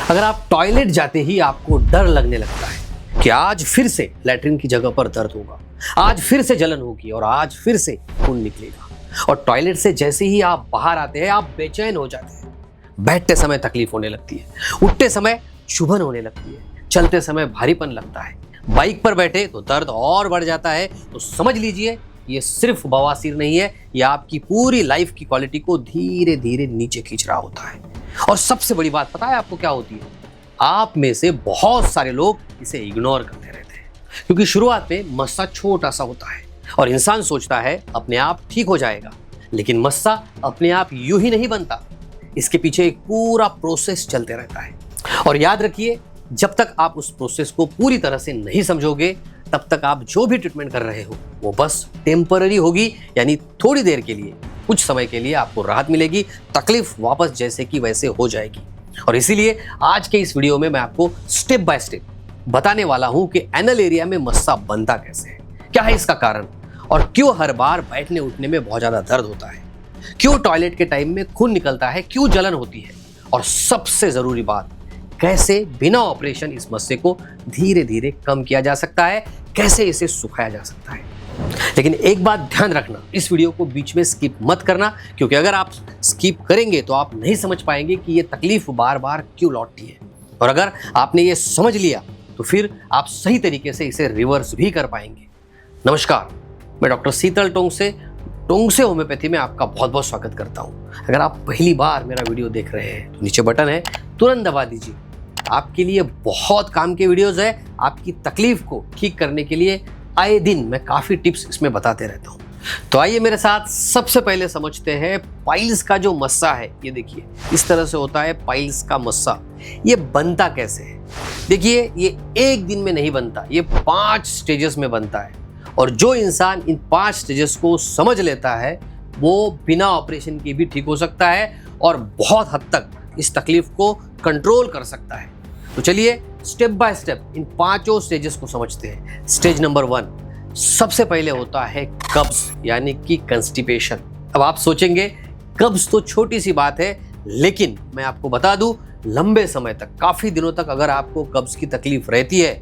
अगर आप टॉयलेट जाते ही आपको डर लगने लगता है कि आज फिर से लैट्रिन की जगह पर दर्द होगा, आज फिर से जलन होगी और आज फिर से खून निकलेगा, और टॉयलेट से जैसे ही आप बाहर आते हैं आप बेचैन हो जाते हैं। बैठते समय तकलीफ होने लगती है, उठते समय चुभन होने लगती है, चलते समय भारीपन लगता है, बाइक पर बैठे तो दर्द और बढ़ जाता है। तो समझ लीजिए ये सिर्फ बवासीर नहीं है, ये आपकी पूरी लाइफ की क्वालिटी को धीरे धीरे नीचे खींच रहा होता है। और सबसे बड़ी बात पता है आपको क्या होती है? आप में से बहुत सारे लोग इसे इग्नोर करते रहते हैं, क्योंकि शुरुआत में मस्सा छोटा सा होता है और इंसान सोचता है अपने आप ठीक हो जाएगा, लेकिन मस्सा अपने आप यूं ही नहीं बनता। इसके पीछे एक पूरा प्रोसेस चलते रहता है। और याद रखिए, जब तक आप उस प्रोसेस को पूरी तरह से नहीं समझोगे तब तक आप जो भी ट्रीटमेंट कर रहे हो वो बस टेम्पररी होगी, यानी थोड़ी देर के लिए, कुछ समय के लिए आपको राहत मिलेगी, तकलीफ वापस जैसे की वैसे हो जाएगी। और इसीलिए आज के इस वीडियो में मैं आपको स्टेप बाय स्टेप बताने वाला हूं कि एनल एरिया में मस्सा बनता कैसे है, क्या है इसका कारण, और क्यों हर बार बैठने उठने में बहुत ज्यादा दर्द होता है, क्यों टॉयलेट के टाइम में खून निकलता है, क्यों जलन होती है, और सबसे जरूरी बात, कैसे बिना ऑपरेशन इस मस्से को धीरे धीरे कम किया जा सकता है, कैसे इसे सुखाया जा सकता है। लेकिन एक बात ध्यान रखना, इस वीडियो को बीच में स्किप मत करना, क्योंकि अगर आप स्किप करेंगे तो आप नहीं समझ पाएंगे कि ये तकलीफ बार बार क्यों लौटती है, और अगर आपने ये समझ लिया तो फिर आप सही तरीके से इसे रिवर्स भी कर पाएंगे। नमस्कार, मैं डॉक्टर शीतल टोंगसे होम्योपैथी में आपका बहुत बहुत स्वागत करता हूँ। अगर आप पहली बार मेरा वीडियो देख रहे हैं तो नीचे बटन है, तुरंत दबा दीजिए। आपके लिए बहुत काम के वीडियोस है, आपकी तकलीफ को ठीक करने के लिए आए दिन मैं काफ़ी टिप्स इसमें बताते रहता हूँ। तो आइए मेरे साथ सबसे पहले समझते हैं पाइल्स का जो मस्सा है। ये देखिए इस तरह से होता है पाइल्स का मस्सा। ये बनता कैसे है? देखिए ये एक दिन में नहीं बनता, ये 5 स्टेजेस में बनता है, और जो इंसान इन 5 स्टेजेस को समझ लेता है वो बिना ऑपरेशन के भी ठीक हो सकता है और बहुत हद तक इस तकलीफ को कंट्रोल कर सकता है। तो चलिए step by step in 5 stages को समझते हैं। स्टेज नंबर 1 सबसे पहले होता है कब्ज, यानी कि कंस्टिपेशन। अब आप सोचेंगे कब्ज तो छोटी सी बात है, लेकिन मैं आपको बता दूं लंबे समय तक, काफी दिनों तक अगर आपको कब्ज की तकलीफ रहती है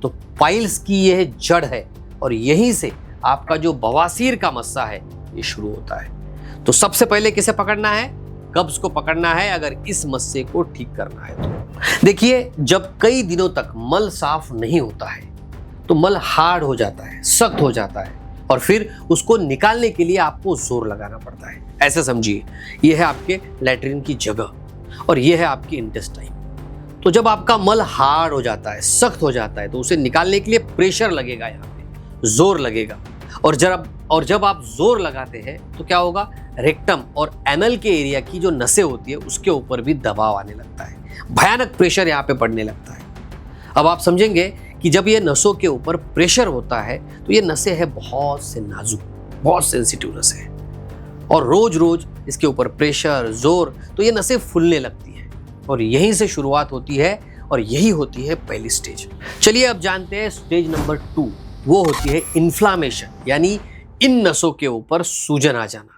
तो पाइल्स की यह जड़ है और यहीं से आपका जो बवासीर का मस्सा है ये शुरू होता है। तो सबसे पहले किसे पकड़ना है? कब्ज को पकड़ना है अगर इस मस्से को ठीक करना है तो। देखिए जब कई दिनों तक मल साफ नहीं होता है तो मल हार्ड हो जाता है, सख्त हो जाता है, और फिर उसको निकालने के लिए आपको जोर लगाना पड़ता है। ऐसे समझिए यह है आपके लैट्रिन की जगह और यह है आपकी इंटेस्टाइन। तो जब आपका मल हार्ड हो जाता है, सख्त हो जाता है, तो उसे निकालने के लिए प्रेशर लगेगा, यहाँ पे जोर लगेगा, और जब आप जोर लगाते हैं तो क्या होगा? रेक्टम और एनल के एरिया की जो नसें होती है उसके ऊपर भी दबाव आने लगता है, भयानक प्रेशर यहाँ पे पड़ने लगता है। अब आप समझेंगे कि जब ये नसों के ऊपर प्रेशर होता है तो ये नसें हैं बहुत से नाजुक, बहुत सेंसिटिव नसें हैं, और रोज रोज इसके ऊपर प्रेशर, जोर, तो ये नसें फूलने लगती हैं, और यहीं से शुरुआत होती है, और यही होती है पहली स्टेज। चलिए अब जानते हैं स्टेज नंबर 2, वो होती है इन्फ्लामेशन, यानी इन नसों के ऊपर सूजन आ जाना।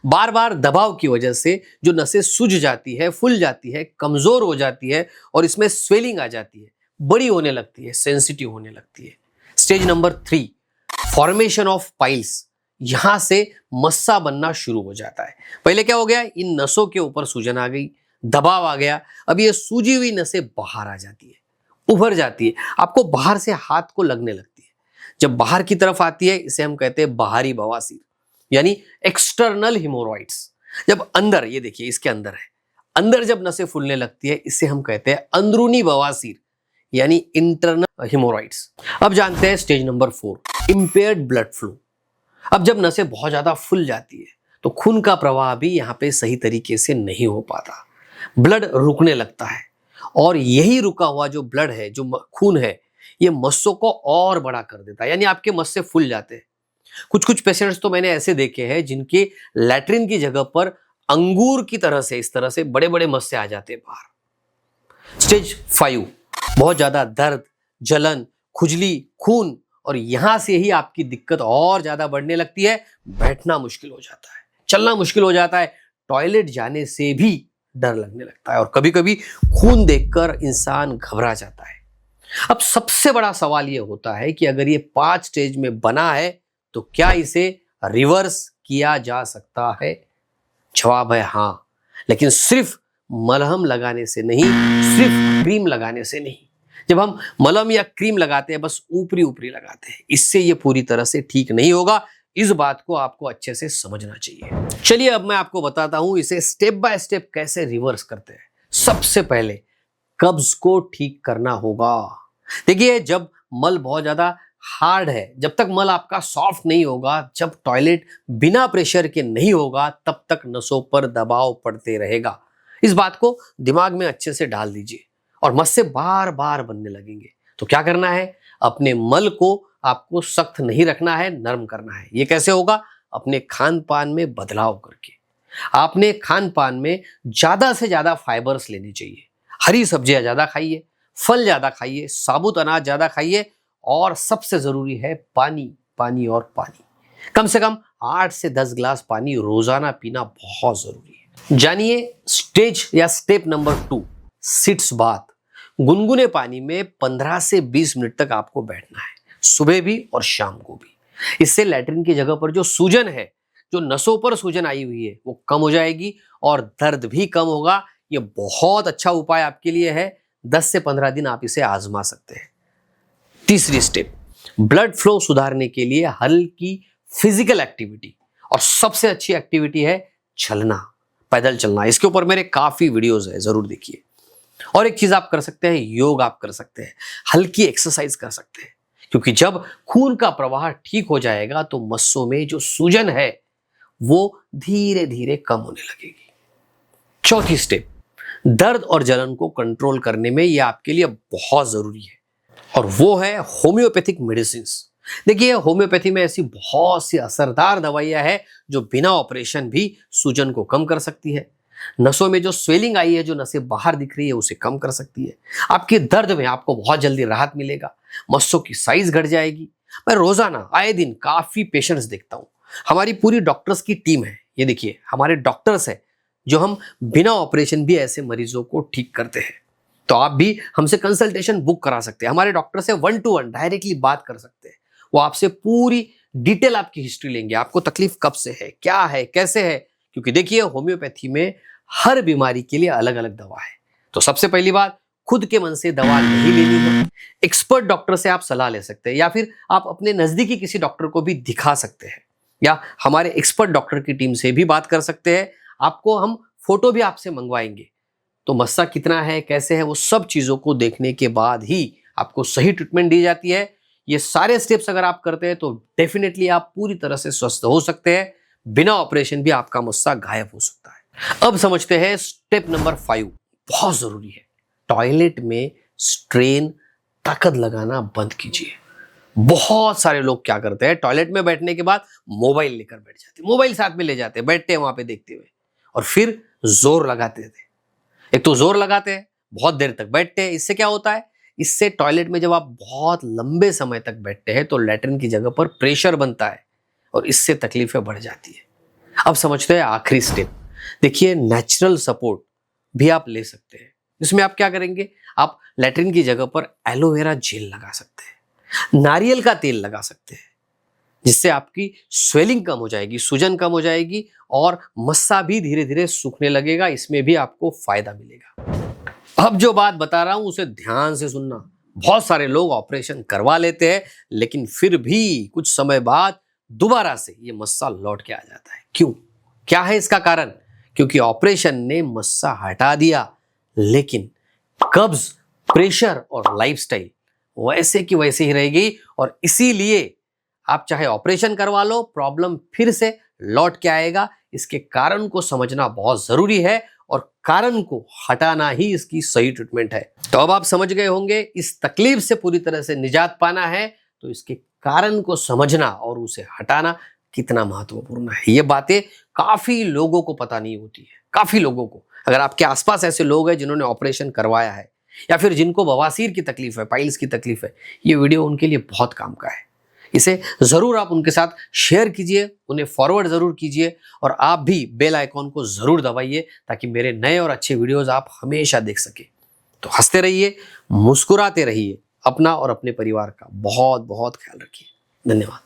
बार बार दबाव की वजह से जो नसें सूज जाती है, फूल जाती है, कमजोर हो जाती है, और इसमें स्वेलिंग आ जाती है, बड़ी होने लगती है, सेंसिटिव होने लगती है। Stage number 3 formation of piles, यहां से मस्सा बनना शुरू हो जाता है। पहले क्या हो गया? इन नसों के ऊपर सूजन आ गई, दबाव आ गया, अब ये सूजी हुई नसें बाहर आ जाती है, उभर जाती है, आपको बाहर से हाथ को लगने लगती है। जब बाहर की तरफ आती है इसे हम कहते हैं बाहरी बवासीर, यानी एक्सटर्नल हिमोरॉइड्स। जब अंदर, ये देखिए इसके अंदर है, अंदर जब नसें फूलने लगती है इसे हम कहते हैं अंदरूनी बवासीर, यानी इंटरनल हिमोरॉइड्स। अब जानते हैं stage number 4 impaired blood flow. अब जब नसें बहुत ज्यादा फूल जाती है तो खून का प्रवाह भी यहाँ पे सही तरीके से नहीं हो पाता, ब्लड रुकने लगता है, और यही रुका हुआ जो ब्लड है, जो खून है, ये मस्सों को और बड़ा कर देता है, यानी आपके मस्से फूल जाते हैं। कुछ पेशेंट्स तो मैंने ऐसे देखे हैं जिनके लैट्रिन की जगह पर अंगूर की तरह से, इस तरह से बड़े बड़े मस्से आ जाते हैं बाहर। स्टेज 5 बहुत ज्यादा दर्द, जलन, खुजली, खून, और यहां से ही आपकी दिक्कत और ज्यादा बढ़ने लगती है। बैठना मुश्किल हो जाता है, चलना मुश्किल हो जाता है, टॉयलेट जाने से भी डर लगने लगता है और कभी कभी खून देखकर इंसान घबरा जाता है। अब सबसे बड़ा सवाल यह होता है कि अगर ये 5 स्टेज में बना है तो क्या इसे रिवर्स किया जा सकता है? जवाब है हाँ, लेकिन सिर्फ मलहम लगाने से नहीं, सिर्फ क्रीम लगाने से नहीं। जब हम मलहम या क्रीम लगाते हैं बस ऊपरी ऊपरी लगाते हैं, इससे ये पूरी तरह से ठीक नहीं होगा। इस बात को आपको अच्छे से समझना चाहिए। चलिए अब मैं आपको बताता हूं इसे स्टेप बाय स्टेप कैसे रिवर्स करते हैं। सबसे पहले कब्ज को ठीक करना होगा। देखिए, जब मल बहुत ज्यादा हार्ड है, जब तक मल आपका सॉफ्ट नहीं होगा, जब टॉयलेट बिना प्रेशर के नहीं होगा, तब तक नसों पर दबाव पड़ते रहेगा। इस बात को दिमाग में अच्छे से डाल दीजिए और मस्से बार बार बनने लगेंगे। तो क्या करना है? अपने मल को आपको सख्त नहीं रखना है, नरम करना है। ये कैसे होगा? अपने खान पान में बदलाव करके। आपने खान पान में ज्यादा से ज्यादा फाइबर्स लेने चाहिए। हरी सब्जियां ज्यादा खाइए, फल ज्यादा खाइए, साबुत अनाज ज्यादा खाइए और सबसे जरूरी है पानी, पानी और पानी। कम से कम 8 से 10 गिलास पानी रोजाना पीना बहुत जरूरी है। जानिए स्टेज या स्टेप नंबर 2, सिट्स बाथ। गुनगुने पानी में 15 से 20 मिनट तक आपको बैठना है, सुबह भी और शाम को भी। इससे लैट्रिन की जगह पर जो सूजन है, जो नसों पर सूजन आई हुई है, वो कम हो जाएगी और दर्द भी कम होगा। ये बहुत अच्छा उपाय आपके लिए है। 10 से 15 दिन आप इसे आजमा सकते हैं। तीसरी स्टेप, ब्लड फ्लो सुधारने के लिए हल्की फिजिकल एक्टिविटी, और सबसे अच्छी एक्टिविटी है चलना, पैदल चलना। इसके ऊपर मेरे काफी वीडियोस है, जरूर देखिए। और एक चीज आप कर सकते हैं, योग आप कर सकते हैं, हल्की एक्सरसाइज कर सकते हैं, क्योंकि जब खून का प्रवाह ठीक हो जाएगा तो मस्सों में जो सूजन है वो धीरे धीरे कम होने लगेगी। चौथी स्टेप, दर्द और जलन को कंट्रोल करने में यह आपके लिए बहुत जरूरी है, और वो है होम्योपैथिक मेडिसिन। देखिए, होम्योपैथी में ऐसी बहुत सी असरदार दवाइयां हैं जो बिना ऑपरेशन भी सूजन को कम कर सकती है। नसों में जो स्वेलिंग आई है, जो नसें बाहर दिख रही है, उसे कम कर सकती है। आपके दर्द में आपको बहुत जल्दी राहत मिलेगा, मस्सों की साइज घट जाएगी। मैं रोजाना आए दिन काफी पेशेंट्स देखता हूँ। हमारी पूरी डॉक्टर्स की टीम है। ये देखिए, हमारे डॉक्टर्स है जो हम बिना ऑपरेशन भी ऐसे मरीजों को ठीक करते हैं। तो आप भी हमसे कंसल्टेशन बुक करा सकते हैं। हमारे डॉक्टर से 1 to 1 डायरेक्टली बात कर सकते हैं। वो आपसे पूरी डिटेल आपकी हिस्ट्री लेंगे, आपको तकलीफ कब से है, क्या है, कैसे है। क्योंकि देखिए, होम्योपैथी में हर बीमारी के लिए अलग अलग दवा है। तो सबसे पहली बात, खुद के मन से दवा नहीं लेनी है। एक्सपर्ट डॉक्टर से आप सलाह ले सकते हैं, या फिर आप अपने नजदीकी किसी डॉक्टर को भी दिखा सकते हैं, या हमारे एक्सपर्ट डॉक्टर की टीम से भी बात कर सकते हैं। आपको हम फोटो भी आपसे मंगवाएंगे, तो मस्सा कितना है, कैसे है, वो सब चीजों को देखने के बाद ही आपको सही ट्रीटमेंट दी जाती है। ये सारे स्टेप्स अगर आप करते हैं तो डेफिनेटली आप पूरी तरह से स्वस्थ हो सकते हैं। बिना ऑपरेशन भी आपका मस्सा गायब हो सकता है। अब समझते हैं स्टेप नंबर 5, बहुत जरूरी है। टॉयलेट में स्ट्रेन ताकत लगाना बंद कीजिए। बहुत सारे लोग क्या करते हैं, टॉयलेट में बैठने के बाद मोबाइल लेकर बैठ जाते हैं, मोबाइल साथ में ले जाते हैं, बैठते हैं वहां पे देखते हुए, और फिर जोर लगाते थे। एक तो जोर लगाते हैं, बहुत देर तक बैठते हैं। इससे क्या होता है? इससे टॉयलेट में जब आप बहुत लंबे समय तक बैठते हैं तो लैट्रिन की जगह पर प्रेशर बनता है और इससे तकलीफें बढ़ जाती है। अब समझते हैं आखिरी स्टेप। देखिए, नेचुरल सपोर्ट भी आप ले सकते हैं। इसमें आप क्या करेंगे? आप लैट्रिन की जगह पर एलोवेरा जेल लगा सकते हैं, नारियल का तेल लगा सकते हैं, जिससे आपकी स्वेलिंग कम हो जाएगी, सूजन कम हो जाएगी और मस्सा भी धीरे धीरे सूखने लगेगा। इसमें भी आपको फायदा मिलेगा। अब जो बात बता रहा हूं उसे ध्यान से सुनना। बहुत सारे लोग ऑपरेशन करवा लेते हैं, लेकिन फिर भी कुछ समय बाद दोबारा से ये मस्सा लौट के आ जाता है। क्यों? क्या है इसका कारण? क्योंकि ऑपरेशन ने मस्सा हटा दिया, लेकिन कब्ज, प्रेशर और लाइफस्टाइल वैसे की वैसे ही रहेगी, और इसीलिए आप चाहे ऑपरेशन करवा लो, प्रॉब्लम फिर से लौट के आएगा। इसके कारण को समझना बहुत जरूरी है, और कारण को हटाना ही इसकी सही ट्रीटमेंट है। तो अब आप समझ गए होंगे, इस तकलीफ से पूरी तरह से निजात पाना है तो इसके कारण को समझना और उसे हटाना कितना महत्वपूर्ण है। ये बातें काफी लोगों को पता नहीं होती है, काफी लोगों को। अगर आपके आसपास ऐसे लोग हैं जिन्होंने ऑपरेशन करवाया है, या फिर जिनको बवासीर की तकलीफ है, पाइल्स की तकलीफ है, ये वीडियो उनके लिए बहुत काम का है। इसे जरूर आप उनके साथ शेयर कीजिए, उन्हें फॉरवर्ड जरूर कीजिए और आप भी बेल आइकॉन को जरूर दबाइए ताकि मेरे नए और अच्छे वीडियोस आप हमेशा देख सके। तो हंसते रहिए, मुस्कुराते रहिए, अपना और अपने परिवार का बहुत बहुत ख्याल रखिए। धन्यवाद।